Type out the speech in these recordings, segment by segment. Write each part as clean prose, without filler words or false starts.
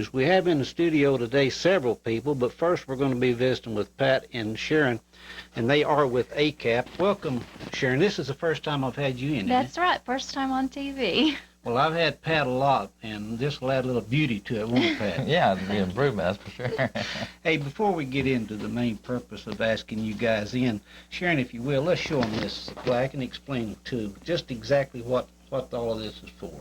News. We have in the studio today several people, but first we're going to be visiting with Pat and Sharon, and they are with ACAP. Welcome, Sharon. This is the first time I've had you in. That's right, first time on TV. Well, I've had Pat a lot, and this will add a little beauty to it, won't it, Pat? Yeah, the improvement, that's for sure. Hey, before we get into the main purpose of asking you guys in, Sharon, if you will, let's show them this plaque and explain to just exactly what all of this is for.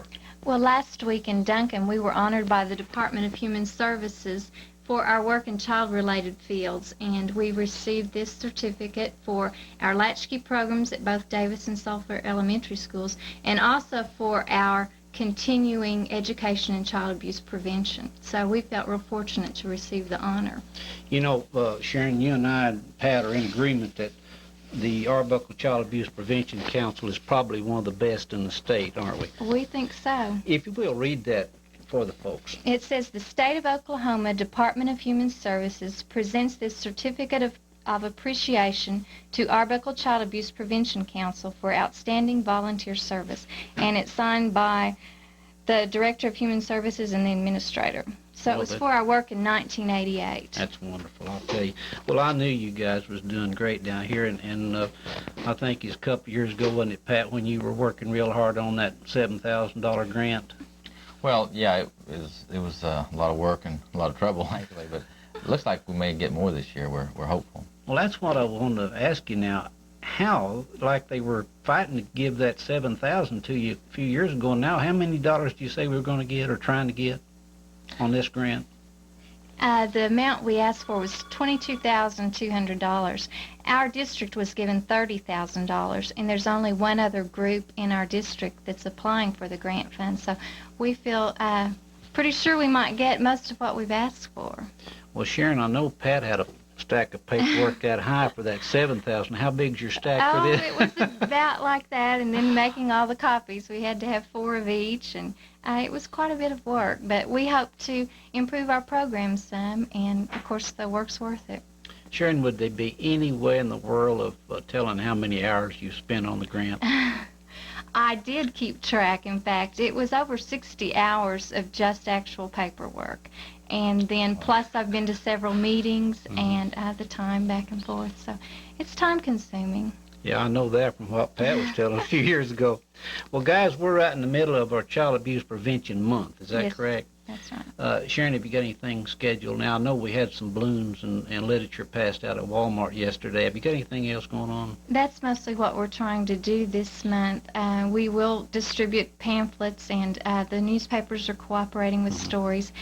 Well, last week in Duncan, we were honored by the Department of Human Services for our work in child-related fields, and we received this certificate for our latchkey programs at both Davis and Sulphur Elementary Schools, and also for our continuing education in child abuse prevention. So we felt real fortunate to receive the honor. You know, Sharon, you and I and Pat are in agreement that the Arbuckle Child Abuse Prevention Council is probably one of the best in the state, aren't we? We think so. If you will, read that for the folks. It says the State of Oklahoma Department of Human Services presents this certificate of appreciation to Arbuckle Child Abuse Prevention Council for outstanding volunteer service, and it's signed by the Director of Human Services and the Administrator. So it was for our work in 1988. That's wonderful, I'll tell you. Well, I knew you guys was doing great down here, and I think it's a couple years ago, wasn't it, Pat, when you were working real hard on that $7,000 grant? Well, yeah, it was a lot of work and a lot of trouble, actually, but it looks like we may get more this year. We're hopeful. Well, that's what I wanted to ask you now. How, like they were fighting to give that $7,000 to you a few years ago, and now how many dollars do you say we were going to get or trying to get on this grant? The amount we asked for was $22,200. Our district was given $30,000, and there's only one other group in our district that's applying for the grant fund. So we feel pretty sure we might get most of what we've asked for. Well, Sharon, I know Pat had a stack of paperwork that high for that $7,000. How big's your stack for this? Oh, it was about like that, and then making all the copies. We had to have 4 of each, and it was quite a bit of work. But we hope to improve our program some, and of course the work's worth it. Sharon, would there be any way in the world of telling how many hours you spent on the grant? I did keep track. In fact, it was over 60 hours of just actual paperwork. And then plus I've been to several meetings and the time back and forth. So it's time consuming. Yeah, I know that from what Pat was telling a few years ago. Well, guys, we're right in the middle of our Child Abuse Prevention Month. Is that Yes, correct? That's right. Sharon, have you got anything scheduled now? I know we had some balloons and literature passed out at Walmart yesterday. Have you got anything else going on? That's mostly what we're trying to do this month. We will distribute pamphlets, and the newspapers are cooperating with stories.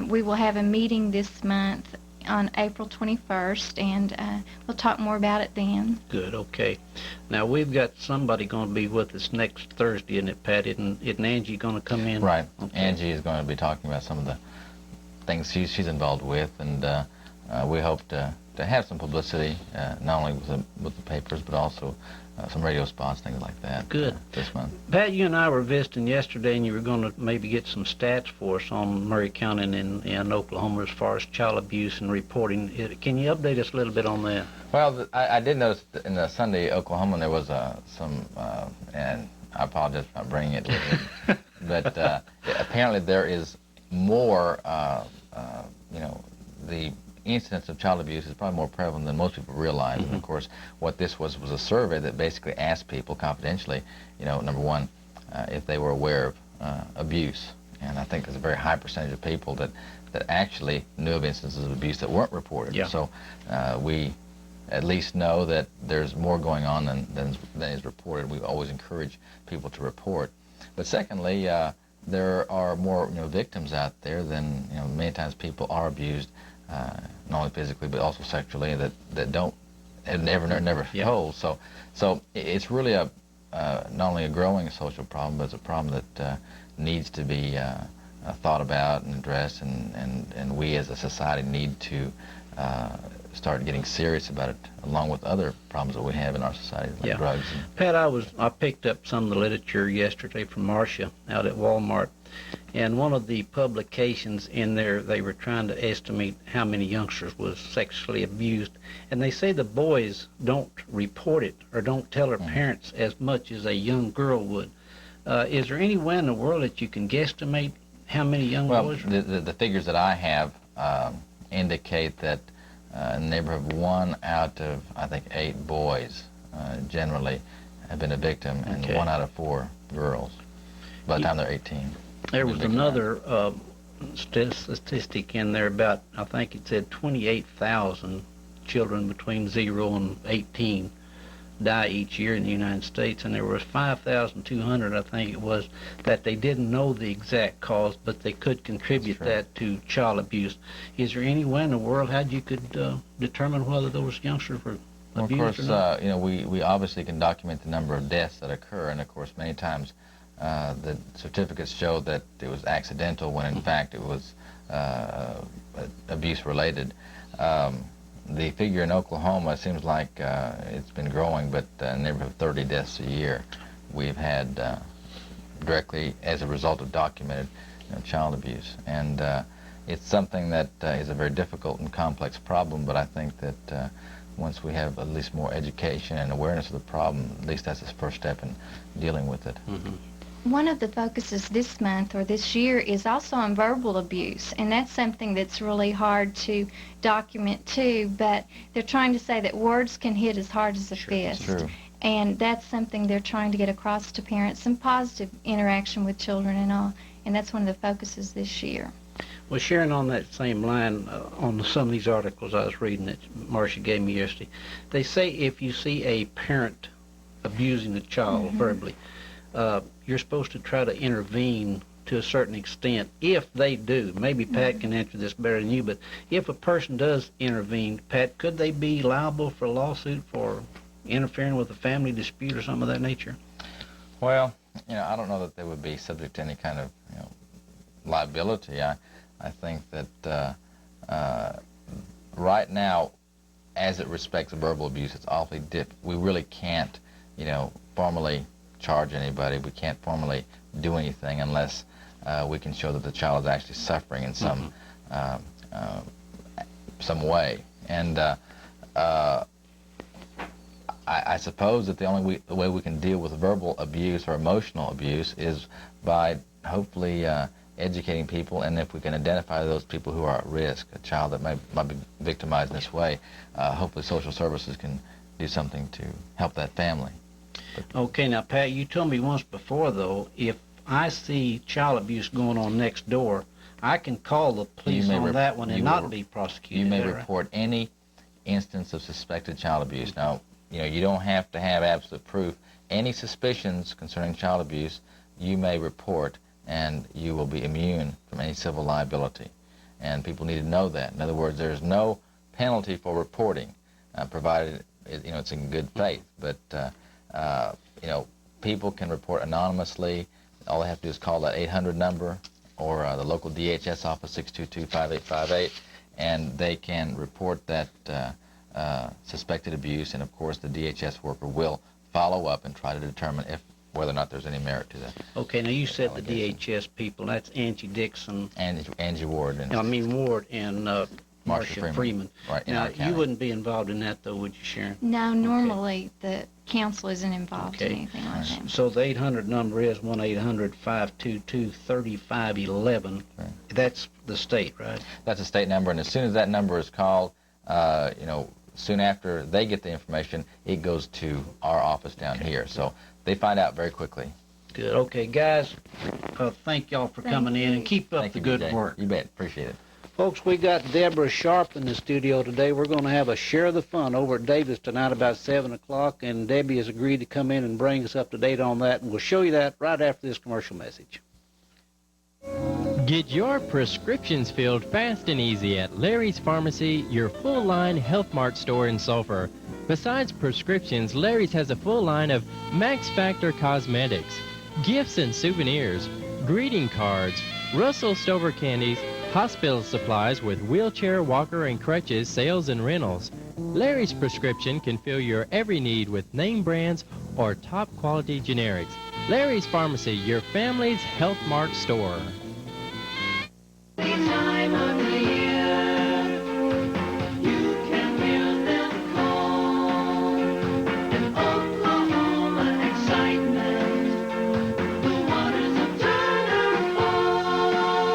We will have a meeting this month on April 21st, and we'll talk more about it then. Good, okay. Now, we've got somebody going to be with us next Thursday, isn't it, Pat? Isn't Angie going to come in? Right. Okay. Angie is going to be talking about some of the things she's involved with, and we hope to have some publicity, not only with the papers, but also some radio spots, things like that. Good. This month. Pat, you and I were visiting yesterday, and you were going to maybe get some stats for us on Murray County and Oklahoma as far as child abuse and reporting. Can you update us a little bit on that? Well, I did notice that in the Sunday, Oklahoma, there was some, and I apologize for not bringing it with me, but apparently there is more, the incidence of child abuse is probably more prevalent than most people realize. And of course, what this was a survey that basically asked people confidentially, number one, if they were aware of abuse. And I think there's a very high percentage of people that actually knew of instances of abuse that weren't reported. Yeah. So we at least know that there's more going on than is reported. We always encourage people to report. But secondly, there are more victims out there than, many times people are abused, not only physically but also sexually, that never Yeah. told. So it's really not only a growing social problem, but it's a problem that needs to be thought about and addressed, and we as a society need to start getting serious about it, along with other problems that we have in our society, like drugs. Pat, I picked up some of the literature yesterday from Marcia out at Walmart, and one of the publications in there, they were trying to estimate how many youngsters was sexually abused, and they say the boys don't report it or don't tell their parents as much as a young girl would. Is there any way in the world that you can guesstimate how many young boys? Well, the figures that I have indicate that in the neighborhood of 1 out of, I think, 8 boys generally have been a victim, and 1 out of 4 girls by the time they're 18. There was another statistic in there about, I think it said 28,000 children between 0 and 18 die each year in the United States, and there was 5,200, I think it was, that they didn't know the exact cause, but they could contribute that to child abuse. Is there any way in the world how you could determine whether those youngsters were abused or not? You know, we obviously can document the number of deaths that occur, and of course many times the certificates show that it was accidental when in fact it was abuse related. The figure in Oklahoma seems like it's been growing, but in the neighborhood of 30 deaths a year we've had directly as a result of documented child abuse. And it's something that is a very difficult and complex problem, but I think that once we have at least more education and awareness of the problem, at least that's the first step in dealing with it. One of the focuses this month or this year is also on verbal abuse, and that's something that's really hard to document too, but they're trying to say that words can hit as hard as a fist. True. And that's something they're trying to get across to parents, some positive interaction with children and all, and that's one of the focuses this year. Well, Sharon, on that same line, on some of these articles I was reading that Marcia gave me yesterday, they say if you see a parent abusing a child verbally, you're supposed to try to intervene to a certain extent. If they do, maybe Pat can answer this better than you, but if a person does intervene, Pat, could they be liable for a lawsuit for interfering with a family dispute or something of that nature? Well, you know, I don't know that they would be subject to any kind of liability. I think that right now, as it respects verbal abuse, it's awfully we really can't, formally charge anybody. We can't formally do anything unless we can show that the child is actually suffering in some way. And I suppose that the only way we can deal with verbal abuse or emotional abuse is by hopefully educating people, and if we can identify those people who are at risk, a child that might be victimized in this way, hopefully social services can do something to help that family. Okay, now Pat, you told me once before though, if I see child abuse going on next door, I can call the police on that one and not be prosecuted. You may report any instance of suspected child abuse. Now, you don't have to have absolute proof. Any suspicions concerning child abuse, you may report, and you will be immune from any civil liability. And people need to know that. In other words, there's no penalty for reporting, provided it's in good faith. But people can report anonymously. All they have to do is call that 800 number or the local DHS office, 622-5858, and they can report that suspected abuse, and of course the DHS worker will follow up and try to determine whether or not there's any merit to that. Okay, now you said the DHS people, that's Angie Dixon. Angie Ward. Ward and Marcia Freeman. Right, now, you wouldn't be involved in that, though, would you, Sharon? No, normally the council isn't involved in anything like that. So the 800 number is 1-800-522-3511. Okay. That's the state, right? That's a state number, and as soon as that number is called, soon after they get the information, it goes to our office down here. So they find out very quickly. Good. Okay, guys, thank y'all for coming in, and keep up the good work. You bet. Appreciate it. Folks, we got Deborah Sharp in the studio today. We're going to have a Share of the Fun over at Davis tonight about 7 o'clock, and Debbie has agreed to come in and bring us up to date on that, and we'll show you that right after this commercial message. Get your prescriptions filled fast and easy at Larry's Pharmacy, your full-line Health Mart store in Sulphur. Besides prescriptions, Larry's has a full line of Max Factor cosmetics, gifts and souvenirs, greeting cards, Russell Stover candies, hospital supplies with wheelchair, walker, and crutches sales and rentals. Larry's Prescription can fill your every need with name brands or top-quality generics. Larry's Pharmacy, your family's Health Mart store. Time of the year, you can hear them call. An Oklahoma excitement, the waters of Turner Fall.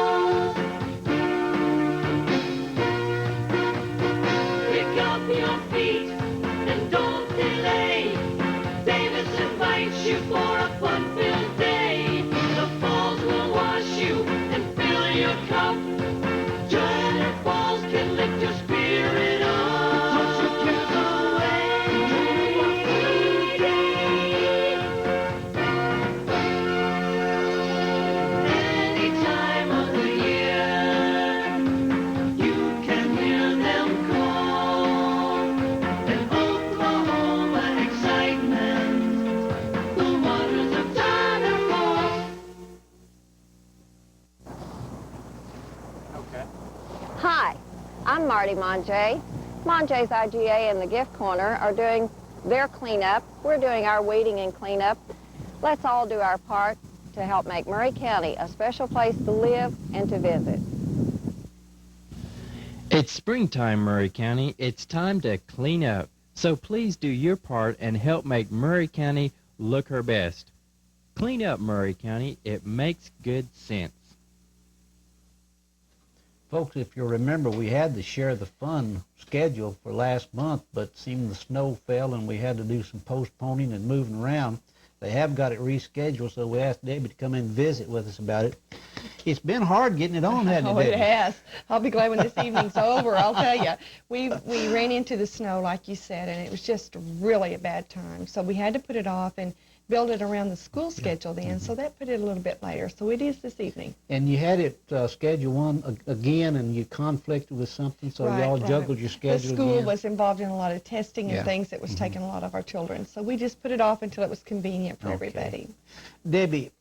Darty Monjay. Monjay's IGA and the Gift Corner are doing their cleanup. We're doing our weeding and cleanup. Let's all do our part to help make Murray County a special place to live and to visit. It's springtime, Murray County. It's time to clean up. So please do your part and help make Murray County look her best. Clean up, Murray County. It makes good sense. Folks, if you'll remember, we had the Share the Fun scheduled for last month, but seemed the snow fell and we had to do some postponing and moving around. They have got it rescheduled, so we asked Debbie to come in and visit with us about it. It's been hard getting it on, hasn't it, Oh, Debbie? it has. I'll be glad when this evening's over, I'll tell you. We ran into the snow, like you said, and it was just really a bad time. So we had to put it off and build it around the school schedule then, so that put it a little bit later. So it is this evening. And you had it scheduled one again, and you conflicted with something, so Right, y'all right. juggled your schedule The school again? was involved in a lot of testing and Yeah. things that was taking a lot of our children. So we just put it off until it was convenient for Okay. everybody. Debbie,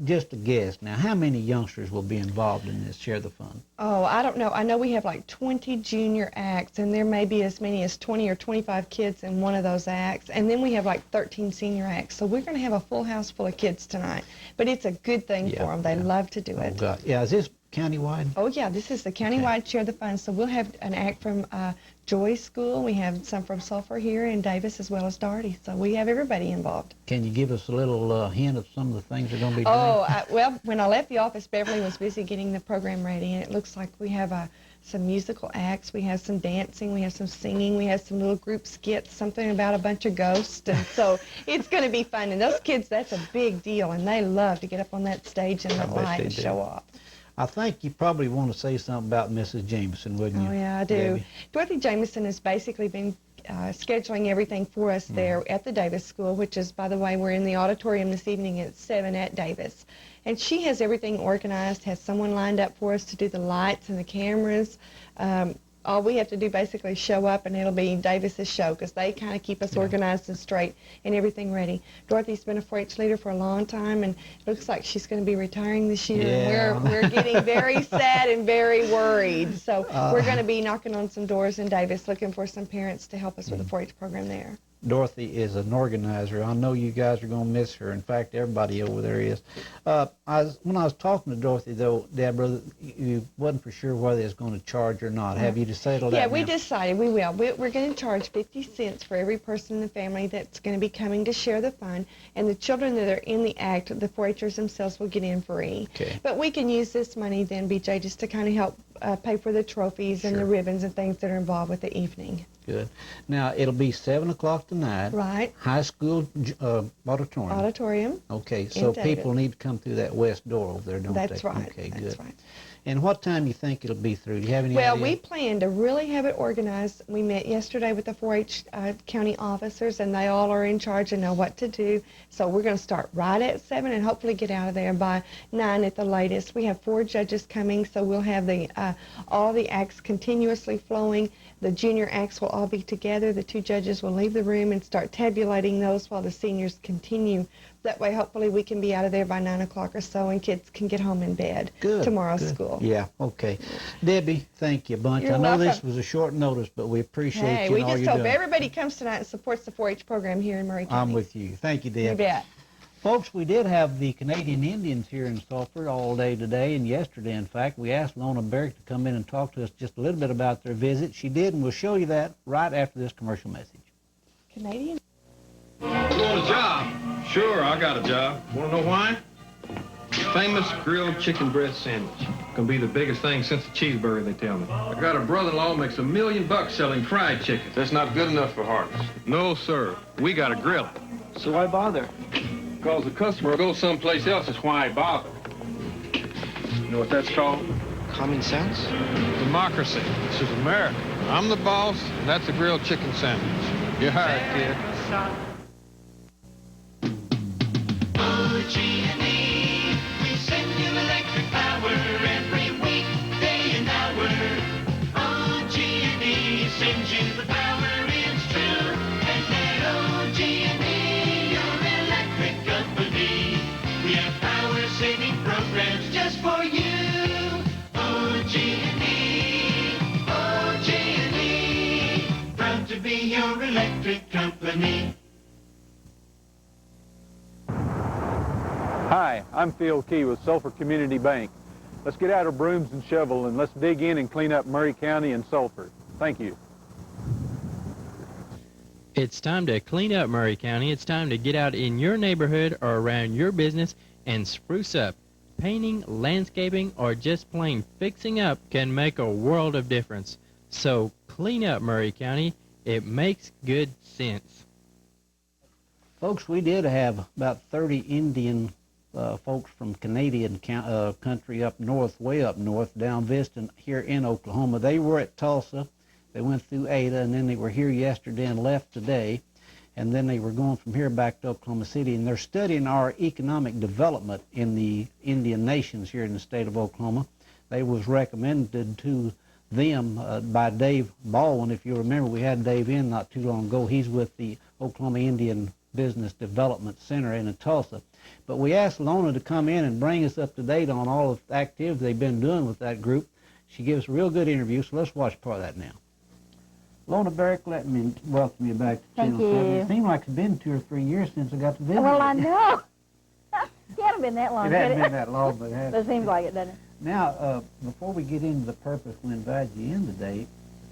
just a guess. Now, how many youngsters will be involved in this Share the Fun? Oh, I don't know. I know we have like 20 junior acts, and there may be as many as 20 or 25 kids in one of those acts. And then we have like 13 senior acts. So we're going to have a full house full of kids tonight. But it's a good thing Yeah, for them. They yeah. love to do Oh, it. God. Yeah, is this countywide? Oh, yeah, this is the countywide Share the Fun. So we'll have an act from Joy School. We have some from Sulphur here in Davis as well as Darty. So we have everybody involved. Can you give us a little hint of some of the things they're going to be doing? Oh, well, when I left the office, Beverly was busy getting the program ready, and it looks like we have some musical acts, we have some dancing, we have some singing, we have some little group skits, something about a bunch of ghosts, and so it's going to be fun. And those kids, that's a big deal, and they love to get up on that stage and I that bet light they and do. show off. I think you probably want to say something about Mrs. Jameson, wouldn't you? Oh, yeah, I do. Debbie? Dorothy Jameson has basically been scheduling everything for us there at the Davis School, which is, by the way, we're in the auditorium this evening at 7 at Davis. And she has everything organized, has someone lined up for us to do the lights and the cameras. All we have to do basically is show up, and it'll be Davis's show, because they kind of keep us organized and straight and everything ready. Dorothy's been a 4-H leader for a long time, and it looks like she's going to be retiring this year. Yeah. And we're getting very sad and very worried. So we're going to be knocking on some doors in Davis looking for some parents to help us with the 4-H program there. Dorothy is an organizer. I know you guys are going to miss her. In fact, everybody over there is. When I was talking to Dorothy, though, Deborah, you wasn't for sure whether it's going to charge or not. Have you decided Yeah, that we now? decided we will. We're going to charge 50 cents for every person in the family that's going to be coming to share the fun, and the children that are in the act, the 4-Hers themselves, will get in free. Okay. But we can use this money then, BJ, just to kind of help pay for the trophies and the Sure. ribbons and things that are involved with the evening. Good. Now, it'll be 7 o'clock tonight. Right. High school auditorium. Auditorium. Okay, so Davis. people need to come through that west door over there, don't they? That's right. Okay, That's good. right. And what time do you think it'll be through? Do you have any Well, idea? we plan to really have it organized. We met yesterday with the 4-H county officers, and they all are in charge and know what to do. So we're going to start right at 7 and hopefully get out of there by 9 at the latest. We have 4 judges coming, so we'll have the all the acts continuously flowing. The junior acts will all be together. The 2 judges will leave the room and start tabulating those while the seniors continue. That way, hopefully, we can be out of there by 9 o'clock or so, and kids can get home in bed Good. tomorrow's good. school. Yeah, okay. Debbie, thank you a bunch. You're I know this welcome. was a short notice, but we appreciate Hey, you we and all just you're hope doing. everybody comes tonight and supports the 4-H program here in Murray County. I'm with you. Thank you, You Deb. bet. Folks, we did have the Canadian Indians here in Sulphur all day today and yesterday. In fact, we asked Lona Berrick to come in and talk to us just a little bit about their visit. She did, and we'll show you that right after this commercial message. Canadian? You want a job? Sure, I got a job. Want to know why? Famous grilled chicken breast sandwich. Gonna be the biggest thing since the cheeseburger, they tell me. I got a brother-in-law makes $1 million selling fried chicken. That's not good enough for Hardee's. No, sir. We gotta grill it. So why bother? Because the customer will go someplace else. That's why I bother. You know what that's called? Common sense? Democracy. This is America. I'm the boss, and that's a grilled chicken sandwich. You're hired, kid. OG&E, we send you electric power every week, day and hour. OG&E sends you the power, it's true. And at OG&E, your electric company, we have power-saving programs just for you. OG&E, OG&E. be your electric company. Hi, I'm Phil Key with Sulphur Community Bank. Let's get out our brooms and shovel and let's dig in and clean up Murray County and Sulphur. Thank you. It's time to clean up Murray County. It's time to get out in your neighborhood or around your business and spruce up. Painting, landscaping, or just plain fixing up can make a world of difference. So clean up Murray County. It makes good sense. Folks, we did have about 30 Indian folks from Canadian country up north, way up north, down visiting here in Oklahoma. They were at Tulsa. They went through Ada, and then they were here yesterday and left today. And then they were going from here back to Oklahoma City, and they're studying our economic development in the Indian nations here in the state of Oklahoma. They was recommended to them by Dave Baldwin. If you remember, we had Dave in not too long ago. He's with the Oklahoma Indian Business Development Center in Tulsa. But we asked Lona to come in and bring us up to date on all of the activities they've been doing with that group. She gives a real good interview, so let's watch part of that now. Lona Barrick, let me welcome you back to Thank Channel 7. you. It seems like it's been 2 or 3 years since I got to visit. Well, I you. know. It hasn't been that long, It has hasn't been that long, but it has. But it seems like it, doesn't it? Now, before we get into the purpose we invited you in today,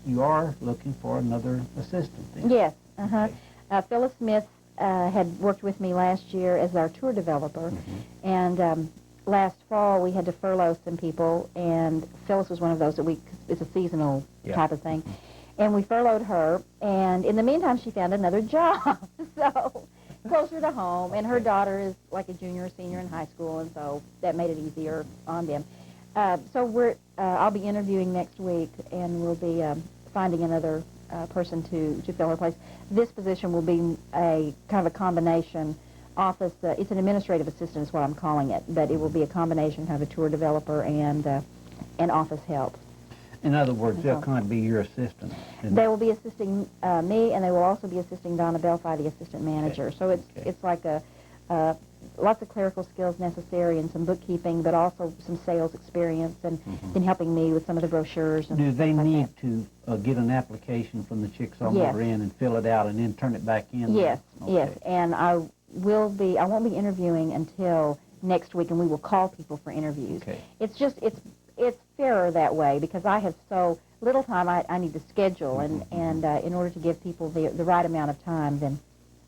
you are looking for another assistant then? Yes. Uh-huh. Okay. Phyllis Smith had worked with me last year as our tour developer, and last fall we had to furlough some people, and Phyllis was one of those that it's a seasonal type of thing. And we furloughed her, and in the meantime, she found another job, so closer to home. And her daughter is like a junior or senior in high school, and so that made it easier on them. So I'll be interviewing next week, and we'll be finding another person to fill her place. This position will be a kind of a combination office. It's an administrative assistant is what I'm calling it, but it will be a combination, kind of a tour developer and office help. In other words, they'll kind of be your assistant. They will be assisting me, and they will also be assisting Donna Belfi, the assistant manager. So it's like lots of clerical skills necessary and some bookkeeping, but also some sales experience and then helping me with some of the brochures. And do they like need that. to get an application from the Chickasaw Yes. Motor Inn and fill it out and then turn it back in? Yes, Okay. yes, and I won't be interviewing until next week, and we will call people for interviews. Okay. It's fairer that way because I have so little time I need to schedule, and in order to give people the right amount of time, then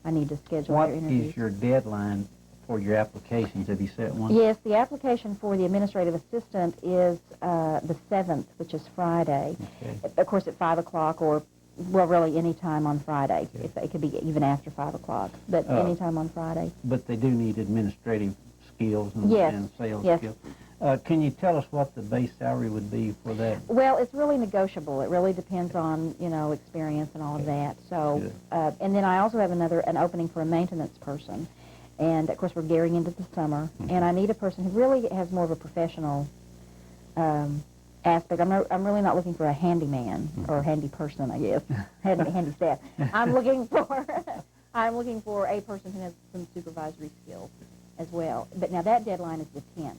I need to schedule What their interviews. is your deadline for your applications? Have you set one? Yes, the application for the administrative assistant is the 7th, which is Friday. Okay. Of course, at 5 o'clock or, well, really any time on Friday. Okay. It could be even after 5 o'clock, but any time on Friday. But they do need administrative skills and, Yes. and sales Yes. skills. Can you tell us what the base salary would be for that? Well, it's really negotiable. It really depends on, experience and all of that. So, and then I also have an opening for a maintenance person. And, of course, we're gearing into the summer. And I need a person who really has more of a professional aspect. I'm really not looking for a handyman or a handy person, I guess, handy staff. I'm looking for a person who has some supervisory skills as well. But now that deadline is the 10th.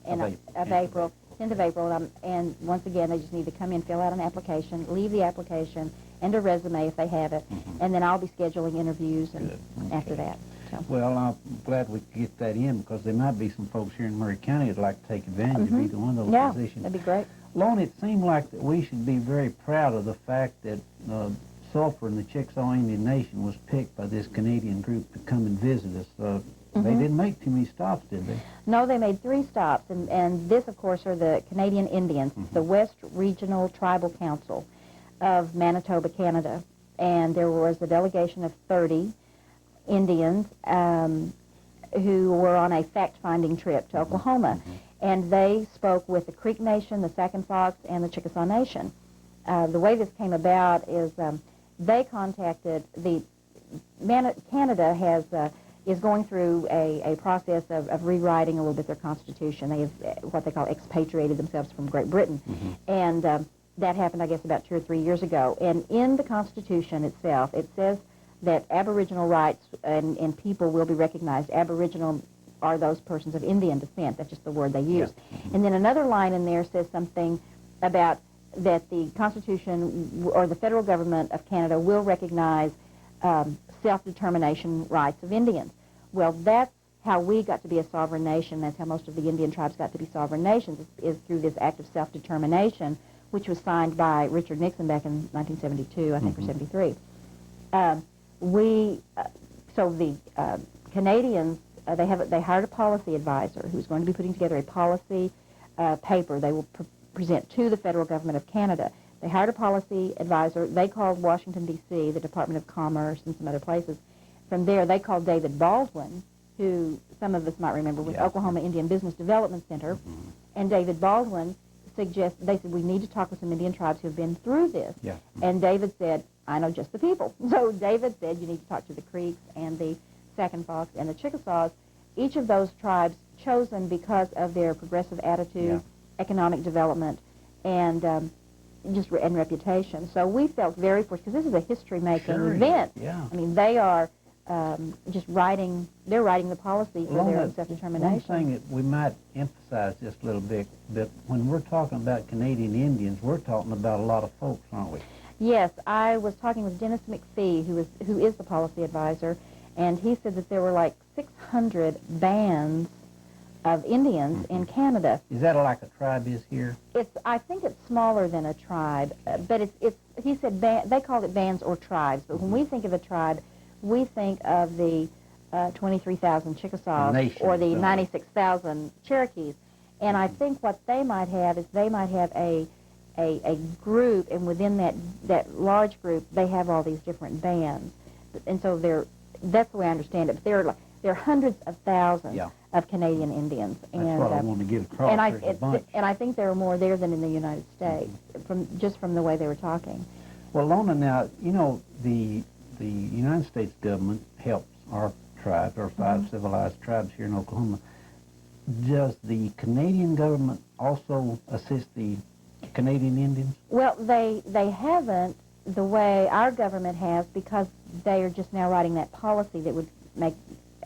Of April, 10th of April, and once again, they just need to come in, fill out an application, leave the application, and a resume if they have it, and then I'll be scheduling interviews after that. So. Well, I'm glad we could get that in because there might be some folks here in Murray County that'd like to take advantage of either one of those positions. That'd be great. Lon, it seemed like that we should be very proud of the fact that Sulphur and the Chickasaw Indian Nation was picked by this Canadian group to come and visit us. They didn't make too many stops, did they? No, they made 3 stops, and this, of course, are the Canadian Indians, the West Regional Tribal Council of Manitoba, Canada. And there was a delegation of 30 Indians who were on a fact-finding trip to Oklahoma. And they spoke with the Creek Nation, the Sac and Fox, and the Chickasaw Nation. The way this came about is they contacted Canada is going through a process of rewriting a little bit their constitution. They have what they call expatriated themselves from Great Britain. And that happened, I guess, about 2 or 3 years ago. And in the Constitution itself, it says that Aboriginal rights and people will be recognized. Aboriginal are those persons of Indian descent. That's just the word they use. And then another line in there says something about that the Constitution or the federal government of Canada will recognize self-determination rights of Indians. Well, that's how we got to be a sovereign nation. That's how most of the Indian tribes got to be sovereign nations, is through this act of self-determination, which was signed by Richard Nixon back in 1972, I think, or 73. So the Canadians, they hired a policy advisor who's going to be putting together a policy paper they will present to the federal government of Canada. They hired a policy advisor. They called Washington, D.C., the Department of Commerce, and some other places. From there, they called David Baldwin, who some of us might remember with Oklahoma Indian Business Development Center. And David Baldwin they said, we need to talk with some Indian tribes who have been through this. And David said, I know just the people. So David said, you need to talk to the Creeks and the Sac and Fox and the Chickasaws. Each of those tribes chosen because of their progressive attitude, economic development, and and reputation. So we felt very fortunate, because this is a history-making event. I mean, they are just writing the policy for their own self-determination. One thing that we might emphasize just a little bit, when we're talking about Canadian Indians, we're talking about a lot of folks, aren't we? Yes, I was talking with Dennis McPhee, who is the policy advisor, and he said that there were like 600 bands of Indians in Canada. Is that like a tribe is here? I think it's smaller than a tribe, but he said they called it bands or tribes, but when we think of a tribe, we think of the 23,000 Chickasaws or the 96,000 Cherokees. And I think what they might have is they might have a group, and within that large group, they have all these different bands. And so that's the way I understand it. But there are hundreds of thousands of Canadian Indians. That's what I want to get across. And I think there are more there than in the United States, from the way they were talking. Well, Lona, now, you know, the United States government helps our tribes, our 5 civilized tribes here in Oklahoma. Does the Canadian government also assist the Canadian Indians? Well, they haven't the way our government has, because they are just now writing that policy that would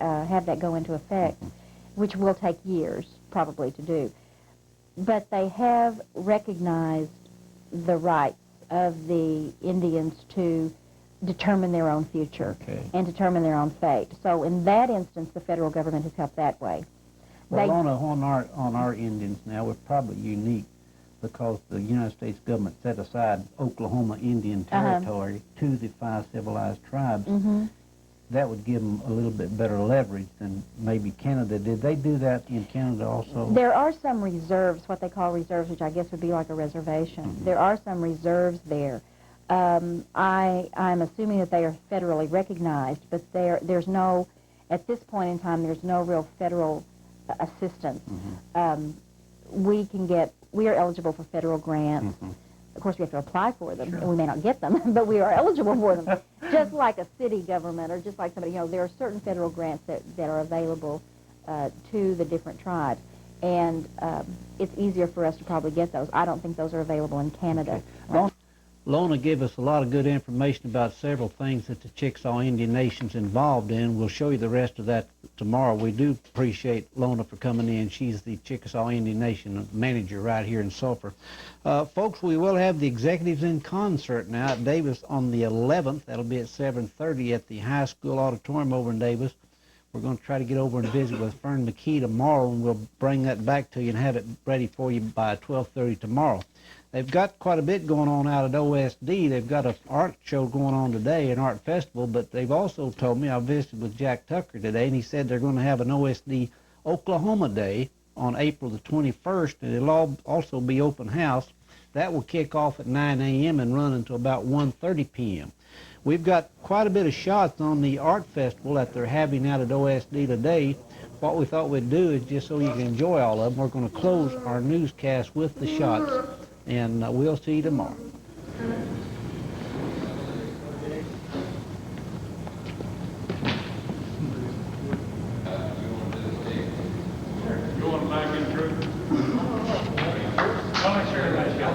have that go into effect, which will take years probably to do. But they have recognized the rights of the Indians to determine their own future and determine their own fate. So in that instance, the federal government has helped that way. Well, on our Indians now, we're probably unique because the United States government set aside Oklahoma Indian Territory to the 5 civilized tribes. That would give them a little bit better leverage than maybe Canada. Did they do that in Canada also? There are some reserves, what they call reserves, which I guess would be like a reservation. There are some reserves there. I'm assuming that they are federally recognized, but there's no, at this point in time, there's no real federal assistance. We are eligible for federal grants. Of course, we have to apply for them, and we may not get them, but we are eligible for them. Just like a city government, or just like somebody, there are certain federal grants that are available to the different tribes, and it's easier for us to probably get those. I don't think those are available in Canada. Lona gave us a lot of good information about several things that the Chickasaw Indian Nation's involved in. We'll show you the rest of that tomorrow. We do appreciate Lona for coming in. She's the Chickasaw Indian Nation manager right here in Sulphur. Folks, we will have the executives in concert now at Davis on the 11th. That'll be at 7:30 at the high school auditorium over in Davis. We're going to try to get over and visit with Fern McKee tomorrow, and we'll bring that back to you and have it ready for you by 12:30 tomorrow. They've got quite a bit going on out at OSD. They've got an art show going on today, an art festival, but they've also told me, I visited with Jack Tucker today, and he said they're going to have an OSD Oklahoma Day on April the 21st, and it'll also be open house. That will kick off at 9 a.m. and run until about 1:30 p.m. We've got quite a bit of shots on the art festival that they're having out at OSD today. What we thought we'd do is, just so you can enjoy all of them, we're going to close our newscast with the shots. And we'll see you tomorrow. You want to back in, Drew? Oh, sure, nice guy.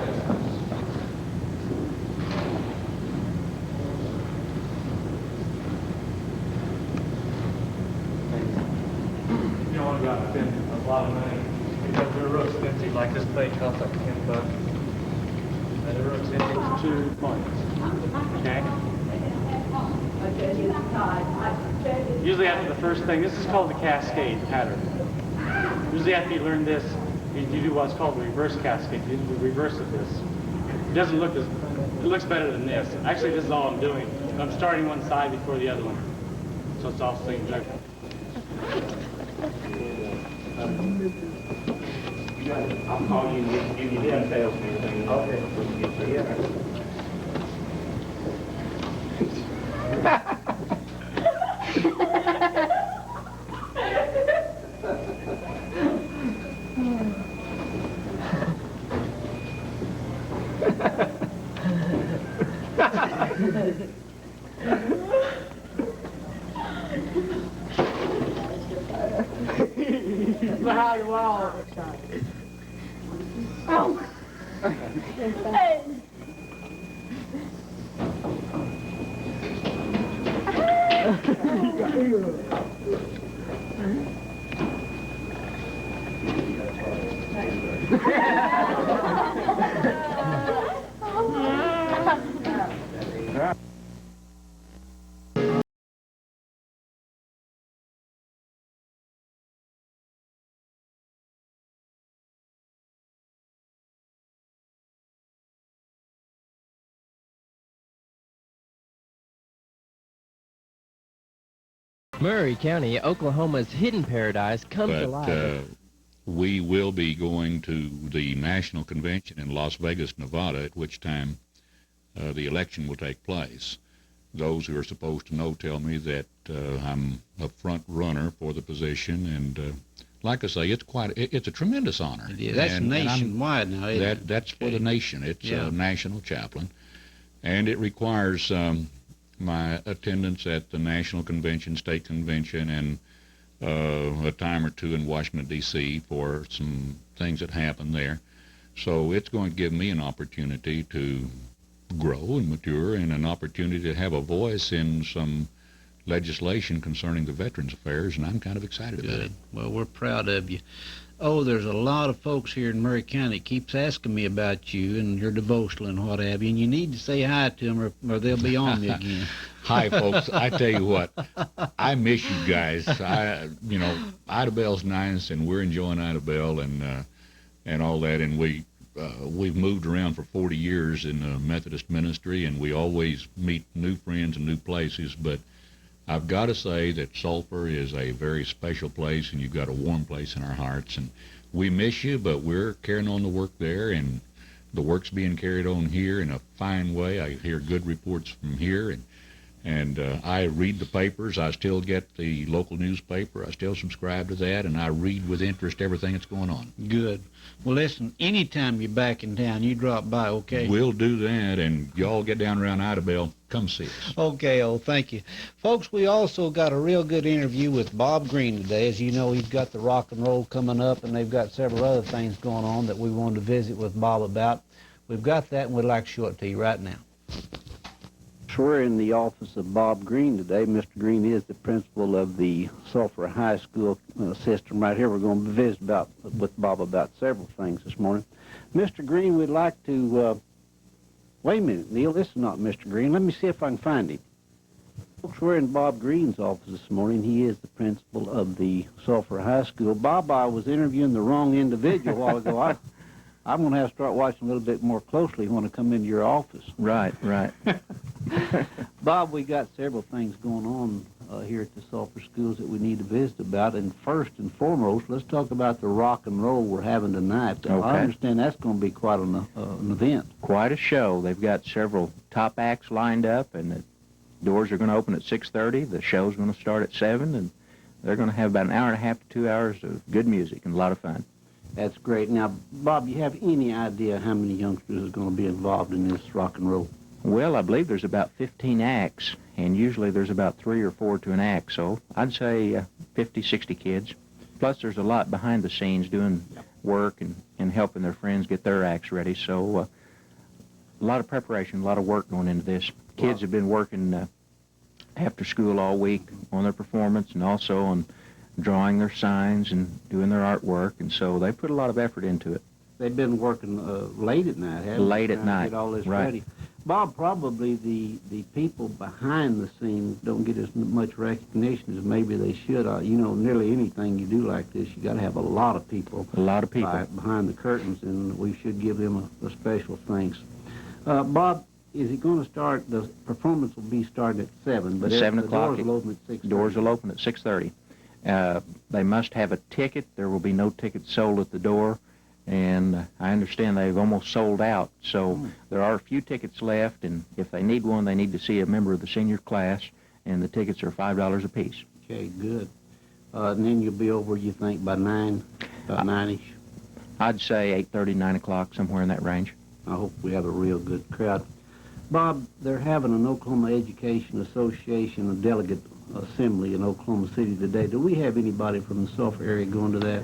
You don't want to go out and spend a lot of money because they're real expensive. Like this thing costs like $10. It's 2 points. Okay? Usually after the first thing, this is called the cascade pattern. Usually after you learn this, you do what's called the reverse cascade. You do the reverse of this. It doesn't look as, it looks better than this. Actually, this is all I'm doing. I'm starting one side before the other one. So it's all same joke. I'll call you and give you the details and everything. Okay. Behind the wall. Oh. Murray County, Oklahoma's hidden paradise, comes alive. We will be going to the national convention in Las Vegas, Nevada, at which time the election will take place. Those who are supposed to know tell me that I'm a front runner for the position, and like I say, it's a tremendous honor. Yeah, that's nationwide now, isn't it? That's for the nation. It's a national chaplain, and it requires my attendance at the national convention, state convention, and a time or two in Washington, D.C. for some things that happen there. So it's going to give me an opportunity to grow and mature, and an opportunity to have a voice in some legislation concerning the Veterans Affairs, and I'm kind of excited about it. Well, we're proud of you. Oh, there's a lot of folks here in Murray County that keeps asking me about you and your devotional and what have you, and you need to say hi to them or they'll be on me again. Hi, folks. I tell you what, I miss you guys. Ida Bell's nice, and we're enjoying Ida Bell and all that, and we've moved around for 40 years in the Methodist ministry, and we always meet new friends and new places, but I've got to say that Sulphur is a very special place, and you've got a warm place in our hearts, and we miss you, but we're carrying on the work there, and the work's being carried on here in a fine way. I hear good reports from here, and I read the papers. I still get the local newspaper. I still subscribe to that, and I read with interest everything that's going on. Good. Well, listen, anytime you're back in town, you drop by, okay? We'll do that, and y'all get down around Ida Bell. Come see us. Okay, thank you. Folks, we also got a real good interview with Bob Green today. As you know, he's got the rock and roll coming up, and they've got several other things going on that we wanted to visit with Bob about. We've got that, and we'd like to show it to you right now. We're in the office of Bob Green today. Mr. Green is the principal of the Sulphur High School system right here. We're going to visit with Bob about several things this morning. Mr. Green, we'd like to... wait a minute, Neil, this is not Mr. Green. Let me see if I can find him. Folks, we're in Bob Green's office this morning. He is the principal of the Sulphur High School. Bob, I was interviewing the wrong individual a while ago. I'm going to have to start watching a little bit more closely when I come into your office. Right. Bob, we got several things going on here at the Sulphur Schools that we need to visit about. And first and foremost, let's talk about the rock and roll we're having tonight. Okay. I understand that's going to be quite an event. Quite a show. They've got several top acts lined up, and the doors are going to open at 6:30. The show's going to start at 7, and they're going to have about an hour and a half to 2 hours of good music and a lot of fun. That's great. Now, Bob, you have any idea how many youngsters are going to be involved in this rock and roll? Well, I believe there's about 15 acts, and usually there's about 3 or 4 to an act, so I'd say 50, 60 kids. Plus, there's a lot behind the scenes doing work and helping their friends get their acts ready, so a lot of preparation, a lot of work going into this. Kids have been working after school all week on their performance and also on drawing their signs and doing their artwork, and so they put a lot of effort into it. They've been working late at night, haven't they? Late at trying to night, get all this right. ready. Bob, probably the people behind the scenes don't get as much recognition as maybe they should. You know, nearly anything you do like this, you got to have a lot of people. A lot of people. Behind the curtains, and we should give them a special thanks. Bob, is it going to start, the performance will be starting at 7, but 7 the o'clock. doors will open at 6:30. Doors will open at 6:30. They must have a ticket. There will be no tickets sold at the door. And I understand they've almost sold out. So there are a few tickets left, and if they need one, they need to see a member of the senior class, and the tickets are $5 a piece. Okay, good. And then you'll be over, you think, by 9, about 9-ish? I'd say 8:30, 9 o'clock, somewhere in that range. I hope we have a real good crowd. Bob, they're having an Oklahoma Education Association, a delegate assembly in Oklahoma City today. Do we have anybody from the Sulphur area going to that?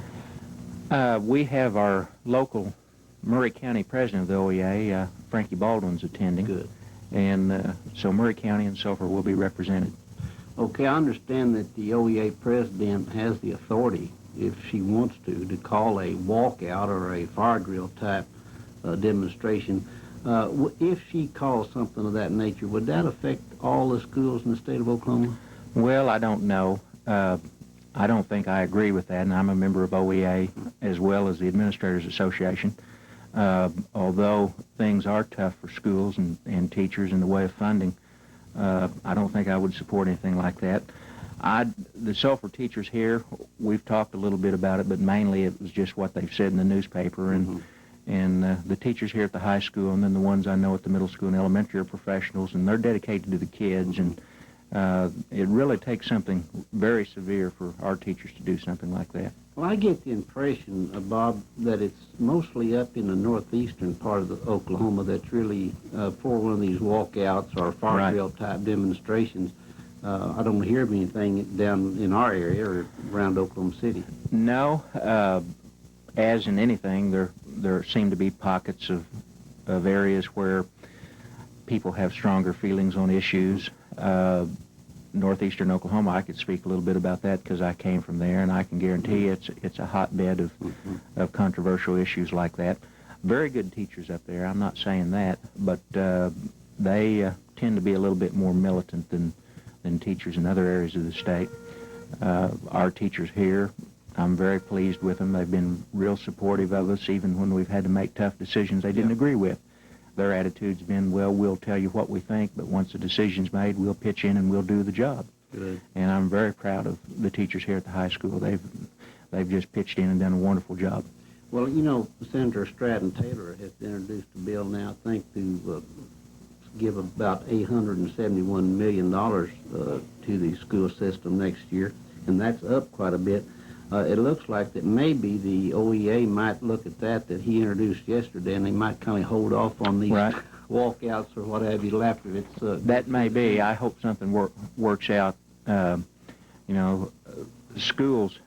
We have our local Murray County president of the OEA, Frankie Baldwin's attending. Good. And so Murray County and Sulphur will be represented. Okay, I understand that the OEA president has the authority, if she wants to call a walkout or a fire drill type demonstration. If she calls something of that nature, would that affect all the schools in the state of Oklahoma? Well, I don't know. I don't think I agree with that, and I'm a member of OEA as well as the Administrators Association. Although things are tough for schools and teachers in the way of funding, I don't think I would support anything like that. The Sulphur teachers here, we've talked a little bit about it, but mainly it was just what they've said in the newspaper. And the teachers here at the high school, and then the ones I know at the middle school and elementary, are professionals, and they're dedicated to the kids. And it really takes something very severe for our teachers to do something like that. Well, I get the impression, Bob, that it's mostly up in the northeastern part of Oklahoma that's really for one of these walkouts or fire drill type demonstrations. I don't hear of anything down in our area or around Oklahoma City. No, as in anything, there seem to be pockets of areas where people have stronger feelings on issues. Northeastern Oklahoma, I could speak a little bit about that because I came from there, and I can guarantee it's a hotbed of controversial issues like that. Very good teachers up there, I'm not saying that, but they tend to be a little bit more militant than teachers in other areas of the state. Our teachers here, I'm very pleased with them. They've been real supportive of us, even when we've had to make tough decisions they didn't agree with. Their attitude's been, well, we'll tell you what we think, but once the decision's made, we'll pitch in and we'll do the job. Good. And I'm very proud of the teachers here at the high school. They've just pitched in and done a wonderful job. Well, you know, Senator Stratton Taylor has introduced a bill now, I think, to give about $871 million to the school system next year, and that's up quite a bit. It looks like that maybe the OEA might look at that he introduced yesterday, and they might kind of hold off on these walkouts or what have you after it's... that may be. I hope something works out. You know, schools,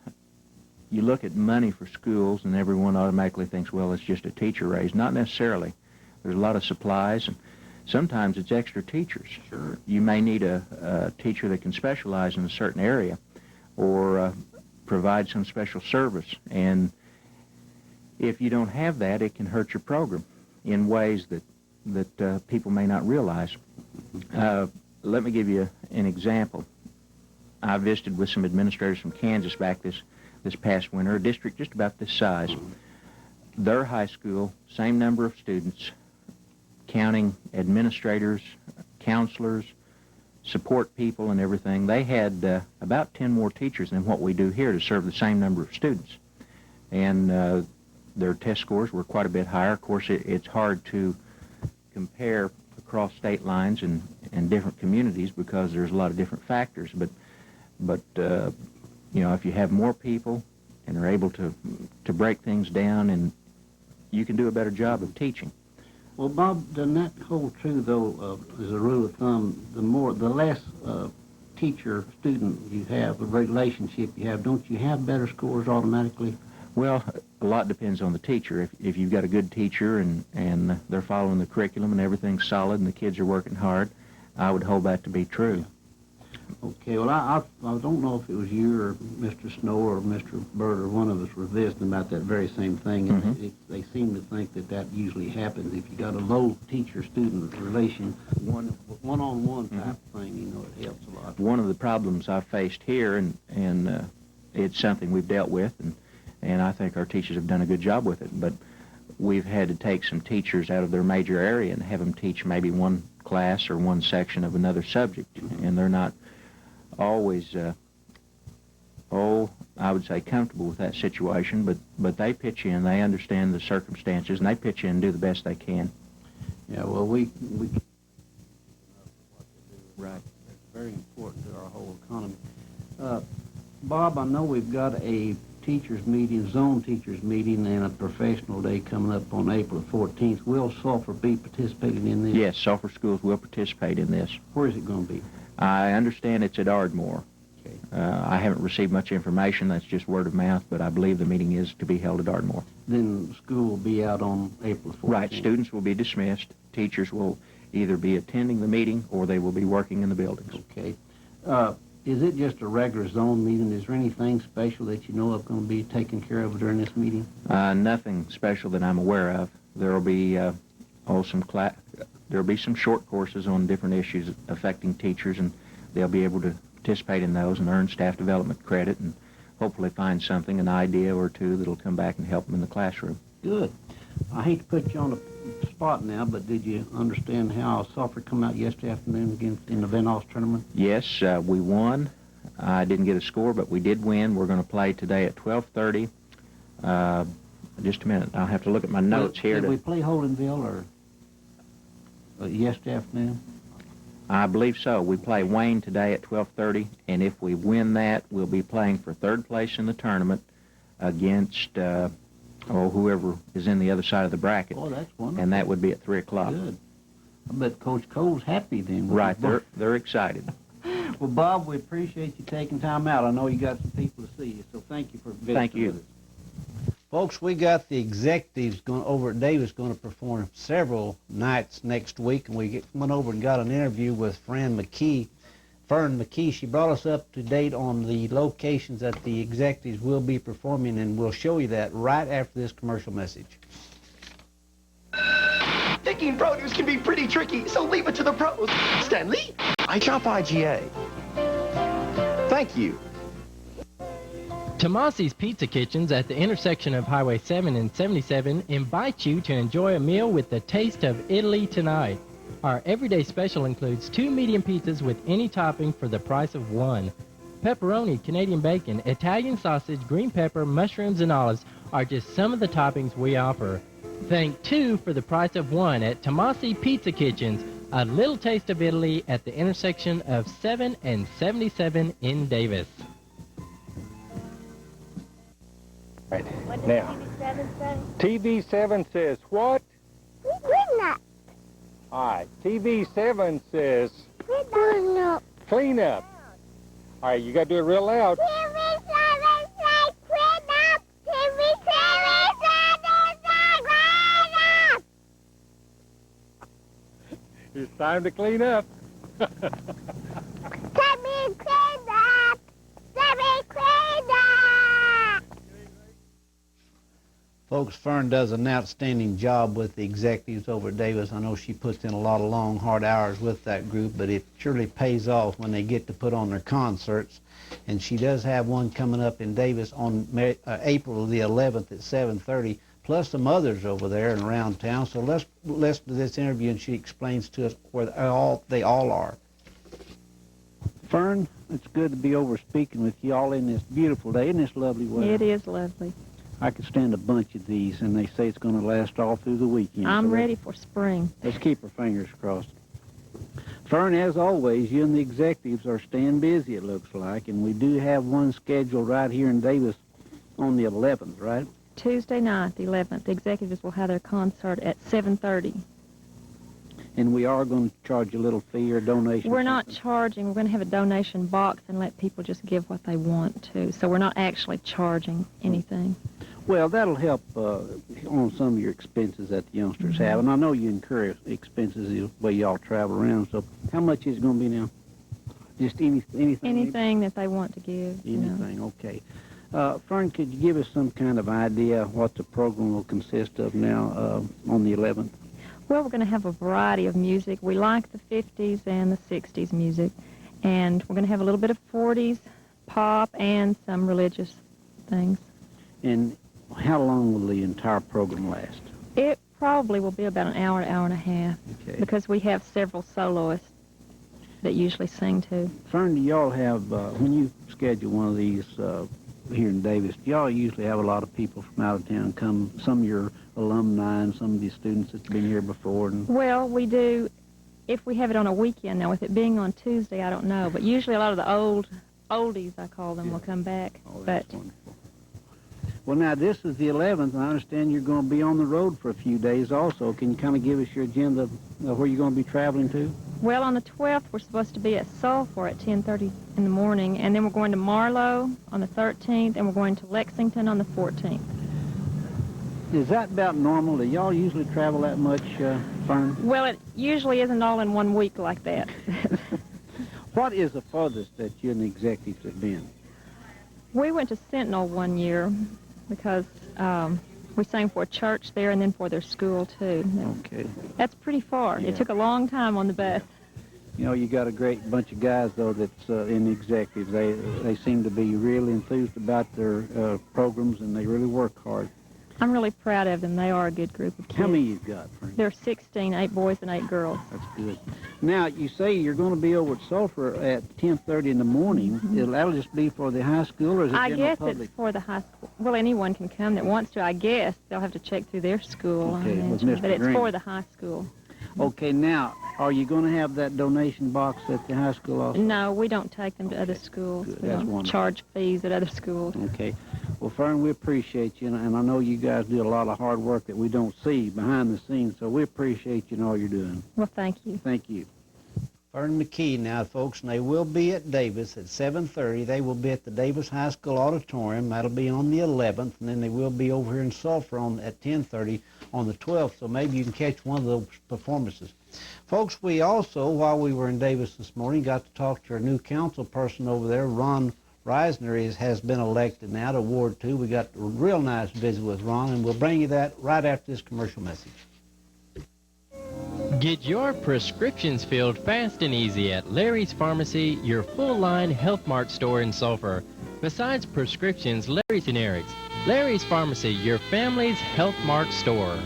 you look at money for schools, and everyone automatically thinks, well, it's just a teacher raise. Not necessarily. There's a lot of supplies, and sometimes it's extra teachers. Sure. You may need a teacher that can specialize in a certain area, or provide some special service, and if you don't have that, it can hurt your program in ways that people may not realize. Let me give you an example. I visited with some administrators from Kansas back this past winter, a district just about this size. Their high school, same number of students, counting administrators, counselors, support people and everything, they had about 10 more teachers than what we do here to serve the same number of students. And their test scores were quite a bit higher. Of course, it's hard to compare across state lines and different communities because there's a lot of different factors. But you know, if you have more people and are able to break things down, and you can do a better job of teaching. Well, Bob, doesn't that hold true, though, as a rule of thumb, the less teacher-student you have, the relationship you have, don't you have better scores automatically? Well, a lot depends on the teacher. If you've got a good teacher and they're following the curriculum and everything's solid and the kids are working hard, I would hold that to be true. Okay, well, I don't know if it was you or Mr. Snow or Mr. Bird or one of us were visiting about that very same thing, and they seem to think that usually happens if you got a low teacher-student relation, one-on-one type thing, it helps a lot. One of the problems I've faced here, and it's something we've dealt with, and I think our teachers have done a good job with it, but we've had to take some teachers out of their major area and have them teach maybe one class or one section of another subject, and they're not always, I would say comfortable with that situation, but they pitch in, they understand the circumstances, and they pitch in and do the best they can. Yeah, well, we Right. It's very important to our whole economy. Bob, I know we've got a teachers meeting, zone teachers meeting, and a professional day coming up on April 14th. Will Sulphur be participating in this? Yes, Sulphur schools will participate in this. Where is it going to be? I understand it's at Ardmore. Okay. I haven't received much information. That's just word of mouth, but I believe the meeting is to be held at Ardmore. Then school will be out on April 14th. Right. Students will be dismissed. Teachers will either be attending the meeting or they will be working in the buildings. Okay. Is it just a regular zone meeting? Is there anything special that you know of going to be taken care of during this meeting? Nothing special that I'm aware of. There will be there'll be some short courses on different issues affecting teachers, and they'll be able to participate in those and earn staff development credit and hopefully find something, an idea or two that'll come back and help them in the classroom. Good. I hate to put you on the spot now, but did you understand how Sulphur come out yesterday afternoon against in the Van Oss tournament? Yes, we won. I didn't get a score, but we did win. We're going to play today at 12:30. Just a minute. I'll have to look at my notes here. Did we play Holdenville or yesterday afternoon? I believe so. We play Wayne today at 12:30, and if we win that, we'll be playing for third place in the tournament against whoever is in the other side of the bracket. Oh, that's wonderful. And that would be at 3 o'clock. Good. I bet Coach Cole's happy then. Right. They're excited. Well, Bob, we appreciate you taking time out. I know you got some people to see you, so thank you for visiting Thank you. with us. Folks, we got the executives over at Davis going to perform several nights next week, and we went over and got an interview with Fern McKee. She brought us up to date on the locations that the executives will be performing, and we'll show you that right after this commercial message. Picking produce can be pretty tricky, so leave it to the pros. Stanley, I shop IGA. Thank you. Tomasi's Pizza Kitchens at the intersection of Highway 7 and 77 invite you to enjoy a meal with the taste of Italy tonight. Our everyday special includes 2 medium pizzas with any topping for the price of 1. Pepperoni, Canadian bacon, Italian sausage, green pepper, mushrooms, and olives are just some of the toppings we offer. Think 2 for the price of 1 at Tomasi Pizza Kitchens, a little taste of Italy at the intersection of 7 and 77 in Davis. Right. Now, TV7 says what? Clean up. All right, TV7 says Clean up. clean up. All right, you got to do it real loud. TV7 says clean up. TV7 says clean up. It's time to clean up. Let me clean up. Let me clean up. Folks, Fern does an outstanding job with the executives over at Davis. I know she puts in a lot of long, hard hours with that group, but it surely pays off when they get to put on their concerts. And she does have one coming up in Davis on April the 11th at 7:30, plus some others over there and around town. So let's listen to this interview, and she explains to us where they all are. Fern, it's good to be over speaking with you all in this beautiful day. Isn't this lovely weather? It is lovely. I could stand a bunch of these, and they say it's going to last all through the weekend. I'm so ready for spring. Let's keep our fingers crossed. Fern, as always, you and the executives are staying busy, it looks like, and we do have one scheduled right here in Davis on the 11th, right? Tuesday night, the 11th, the executives will have their concert at 7:30. And we are going to charge a little fee or donation. We're not charging. We're going to have a donation box and let people just give what they want to. So we're not actually charging anything. Well, that'll help on some of your expenses that the youngsters have. And I know you incur expenses the way y'all travel around. So how much is it going to be now? Just anything? Anything that they want to give. Anything, okay. Fern, could you give us some kind of idea what the program will consist of now on the 11th? Well, we're going to have a variety of music. We like the 50s and the 60s music. And we're going to have a little bit of 40s, pop, and some religious things. And how long will the entire program last? It probably will be about an hour and a half. Okay. Because we have several soloists that usually sing too. Fern, do y'all have, when you schedule one of these here in Davis, do y'all usually have a lot of people from out of town come, some of your alumni and some of these students that's been here before? Well, we do, if we have it on a weekend. Now, with it being on Tuesday, I don't know. But usually a lot of the oldies, I call them, will come back. Oh, that's wonderful. Well, now, this is the 11th, and I understand you're going to be on the road for a few days also. Can you kind of give us your agenda of where you're going to be traveling to? Well, on the 12th, we're supposed to be at Sulphur at 10:30 in the morning, and then we're going to Marlow on the 13th, and we're going to Lexington on the 14th. Is that about normal? Do y'all usually travel that much, Fern? Well, it usually isn't all in 1 week like that. What is the farthest that you and the executives have been? We went to Sentinel one year because we sang for a church there and then for their school, too. Okay. That's pretty far. Yeah. It took a long time on the bus. You know, you got a great bunch of guys, though, that's in the executives. They seem to be really enthused about their programs, and they really work hard. I'm really proud of them. They are a good group of kids. How many you've got, Frank? There are 16, 8 boys and 8 girls. That's good. Now, you say you're going to be over at Sulphur at 10:30 in the morning. Mm-hmm. That'll just be for the high school, or is it I general guess public? it's for the high school. Well, anyone can come that wants to. I guess they'll have to check through their school. Okay, I with imagine. Mr. But it's Green. for the high school. Okay, now, are you going to have that donation box at the high school also? No, we don't take them to other schools. Good. We That's don't wonderful. charge fees at other schools. Okay. Well, Fern, we appreciate you, and I know you guys do a lot of hard work that we don't see behind the scenes, so we appreciate you and all you're doing. Well, thank you. Thank you. Fern McKee now, folks, and they will be at Davis at 7:30. They will be at the Davis High School Auditorium. That'll be on the 11th, and then they will be over here in Sulphur at 10:30 on the 12th, so maybe you can catch one of those performances. Folks, we also, while we were in Davis this morning, got to talk to our new council person over there, Ron Reisner has been elected now to Ward 2. We got a real nice visit with Ron, and we'll bring you that right after this commercial message. Get your prescriptions filled fast and easy at Larry's Pharmacy, your full-line Health Mart store in Sulphur. Besides prescriptions, Larry's Generics. Larry's Pharmacy, your family's Health Mart store.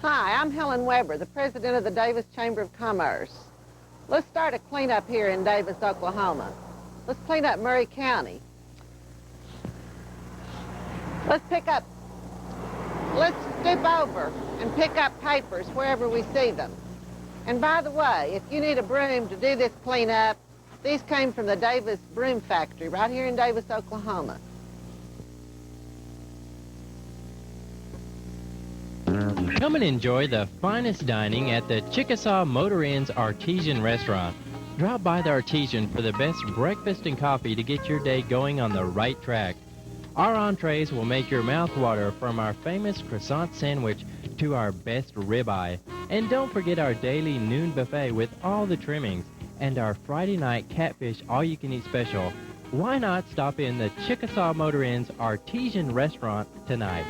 Hi, I'm Helen Weber, the president of the Davis Chamber of Commerce. Let's start a cleanup here in Davis, Oklahoma. Let's clean up Murray County. Let's stoop over and pick up papers wherever we see them. And by the way, if you need a broom to do this cleanup, these came from the Davis Broom Factory right here in Davis, Oklahoma. Come and enjoy the finest dining at the Chickasaw Motor Inn's Artesian Restaurant. Drop by the Artesian for the best breakfast and coffee to get your day going on the right track. Our entrees will make your mouth water, from our famous croissant sandwich to our best ribeye. And don't forget our daily noon buffet with all the trimmings and our Friday night catfish all-you-can-eat special. Why not stop in the Chickasaw Motor Inn's Artesian Restaurant tonight?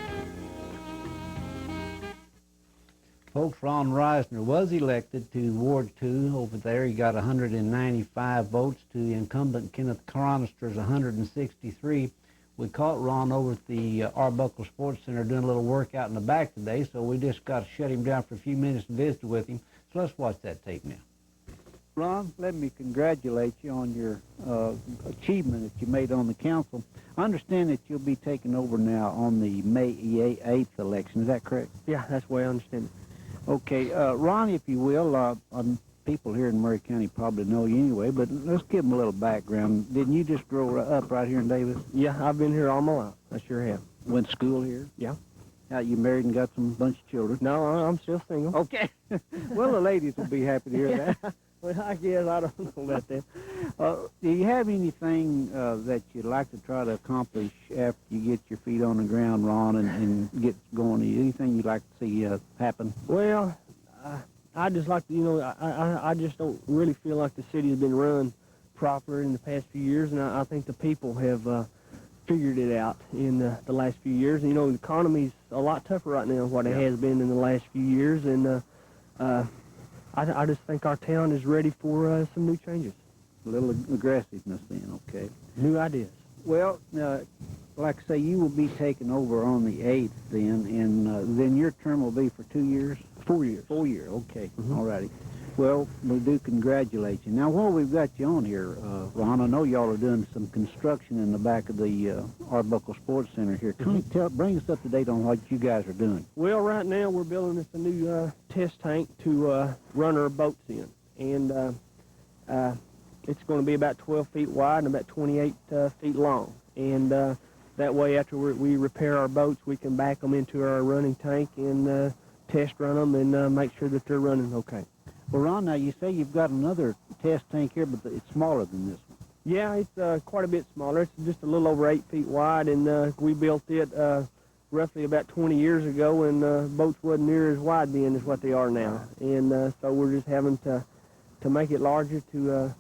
Folks, Ron Reisner was elected to Ward 2 over there. He got 195 votes to the incumbent Kenneth Cronister's 163. We caught Ron over at the Arbuckle Sports Center doing a little workout in the back today, so we just got to shut him down for a few minutes and visit with him. So let's watch that tape now. Ron, let me congratulate you on your achievement that you made on the council. I understand that you'll be taking over now on the May 8th election. Is that correct? Yeah, that's the way I understand it. Okay, Ron, if you will, people here in Murray County probably know you anyway, but let's give them a little background. Didn't you just grow up right here in Davis? Yeah, I've been here all my life. I sure have. Went to school here? Yeah. You married and got some bunch of children? No, I'm still single. Okay. Well, the ladies will be happy to hear that. Well, I guess I don't know about that. Do you have anything that you'd like to try to accomplish after you get your feet on the ground, Ron, and get going? Anything you'd like to see happen? Well, I just like to, you know, I just don't really feel like the city has been run proper in the past few years, and I think the people have figured it out in the last few years. And, you know, the economy's a lot tougher right now than what it has been in the last few years, and I just think our town is ready for some new changes. A little aggressiveness then, okay. New ideas. Well, like I say, you will be taking over on the 8th then, and then your term will be for 2 years? 4 years. 4 years, okay. All righty. Well, we do congratulate you. Now, while we've got you on here, Ron, I know y'all are doing some construction in the back of the Arbuckle Sports Center here. Can you bring us up to date on what you guys are doing? Well, right now we're building us a new test tank to run our boats in, and it's going to be about 12 feet wide and about 28 feet long. And that way, after we repair our boats, we can back them into our running tank and test run them and make sure that they're running okay. Well, Ron, now you say you've got another test tank here, but it's smaller than this one. Yeah, it's quite a bit smaller. It's just a little over 8 feet wide, and we built it roughly about 20 years ago, and boats wasn't near as wide then as what they are now. And so we're just having to make it larger to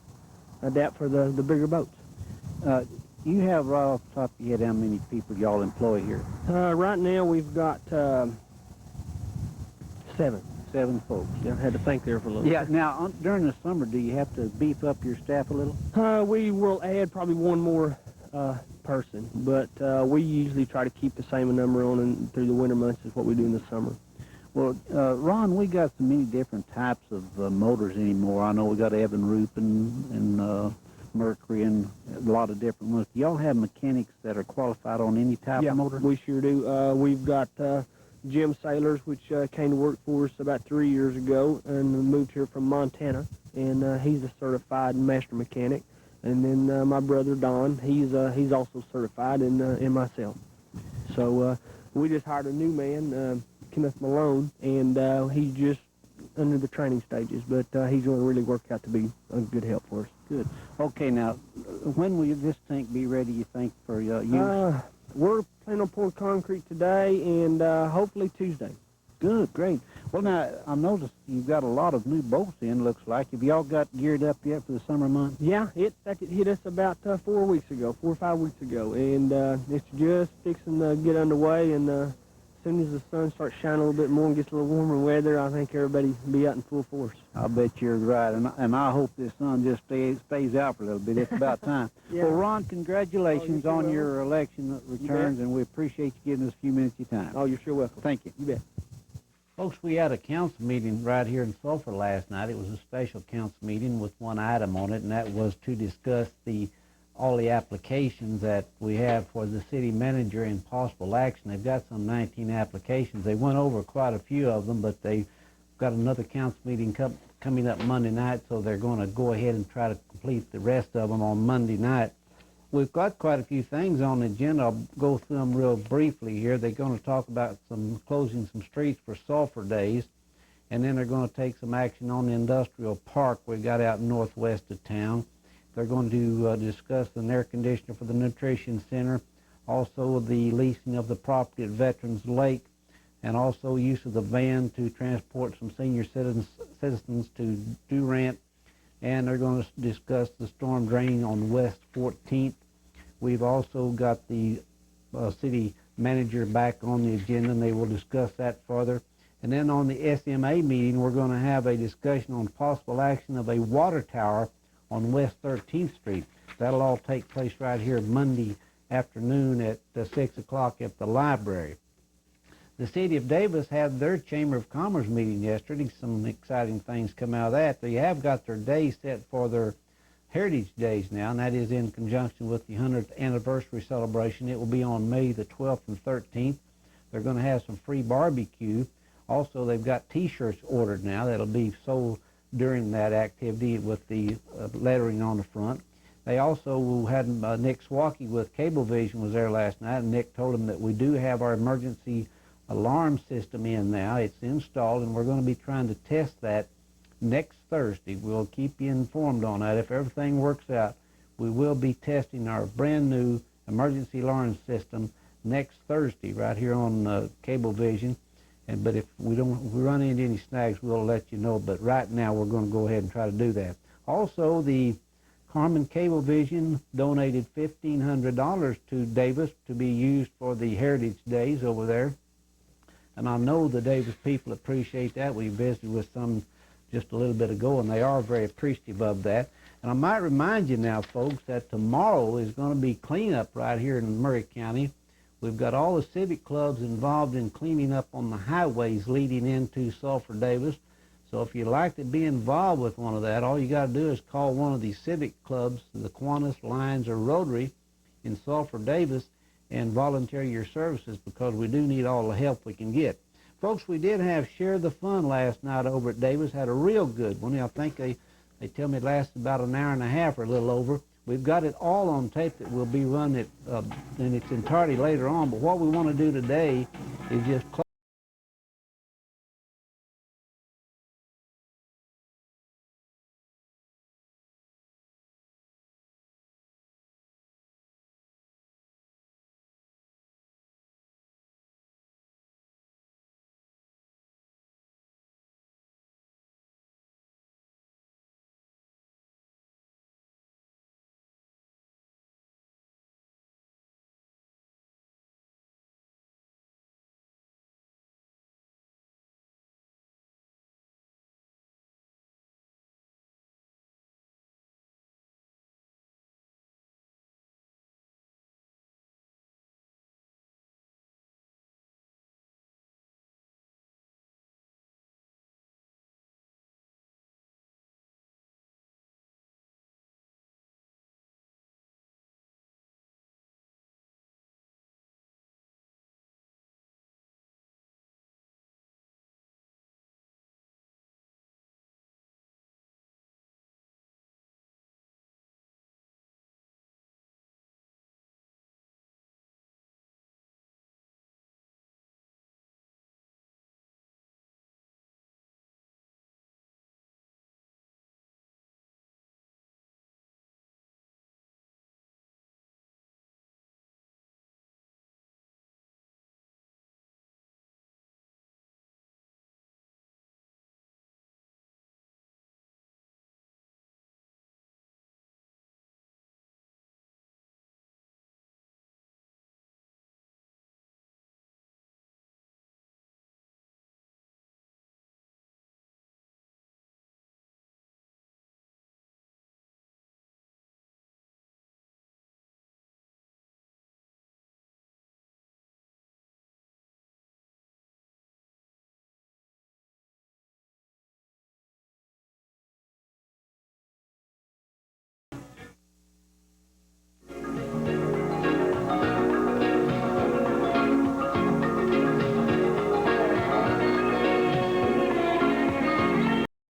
adapt for the bigger boats. You have, right off the top of your head, how many people y'all employ here? Right now we've got 7. 7 folks. Yeah, I had to think there for a little Yeah, bit. now, during the summer, do you have to beef up your staff a little? We will add probably one more person, but we usually try to keep the same number on through the winter months as what we do in the summer. Well, Ron, we got so many different types of motors anymore. I know we got Evan Roop and Mercury and a lot of different ones. Do y'all have mechanics that are qualified on any type of motor? We sure do. We've got Jim Sailors, which came to work for us about 3 years ago and moved here from Montana, and he's a certified master mechanic. And then my brother Don, he's also certified, and myself. So we just hired a new man, Kenneth Malone, and he's just under the training stages, but he's going to really work out to be a good help for us. Good. Okay, now, when will this tank be ready, you think, for use? We're planning on pouring concrete today and hopefully Tuesday. Good, great. Well, now, I noticed you've got a lot of new boats in, looks like. Have y'all got geared up yet for the summer months? Yeah, it hit us about 4 weeks ago, 4 or 5 weeks ago, and it's just fixing to get underway, and as soon as the sun starts shining a little bit more and gets a little warmer weather, I think everybody will be out in full force. I bet you're right, and I hope this sun just stays out for a little bit. It's about time. Yeah. Well, Ron, congratulations on your election returns, and we appreciate you giving us a few minutes of your time. Oh, you're sure welcome. Thank you. You bet. Folks, we had a council meeting right here in Sulphur last night. It was a special council meeting with one item on it, and that was to discuss all the applications that we have for the city manager and possible action. They've got some 19 applications. They went over quite a few of them, but they've got another council meeting coming up Monday night, so they're going to go ahead and try to complete the rest of them on Monday night. We've got quite a few things on the agenda. I'll go through them real briefly here. They're going to talk about closing some streets for Sulphur Days, and then they're going to take some action on the industrial park we got out northwest of town. They're going to discuss an air conditioner for the nutrition center, also the leasing of the property at Veterans Lake, and also use of the van to transport some senior citizens to Durant. And they're going to discuss the storm drain on West 14th. We've also got the city manager back on the agenda, and they will discuss that further. And then on the SMA meeting, we're going to have a discussion on possible action of a water tower on West 13th Street. That'll all take place right here Monday afternoon at 6 o'clock at the library. The City of Davis had their Chamber of Commerce meeting yesterday. Some exciting things come out of that. They have got their day set for their Heritage Days now, and that is in conjunction with the 100th anniversary celebration. It will be on May the 12th and 13th. They're going to have some free barbecue. Also, they've got T-shirts ordered now that'll be sold during that activity with the lettering on the front. They also had Nick Swacky with Cablevision was there last night, and Nick told them that we do have our emergency alarm system in now. It's installed, and we're going to be trying to test that next Thursday. We'll keep you informed on that. If everything works out, we will be testing our brand new emergency alarm system next Thursday right here on Cablevision. But if we run into any snags, we'll let you know. But right now, we're going to go ahead and try to do that. Also, the Carmen Cablevision donated $1,500 to Davis to be used for the Heritage Days over there. And I know the Davis people appreciate that. We visited with some just a little bit ago, and they are very appreciative of that. And I might remind you now, folks, that tomorrow is going to be cleanup right here in Murray County. We've got all the civic clubs involved in cleaning up on the highways leading into Sulphur Davis. So if you'd like to be involved with one of that, all you got to do is call one of these civic clubs, the Kiwanis, Lions, or Rotary in Sulphur Davis, and volunteer your services, because we do need all the help we can get. Folks, we did have Share the Fun last night over at Davis. Had a real good one. I think they tell me it lasted about an hour and a half or a little over. We've got it all on tape that will be run in its entirety later on. But what we want to do today is just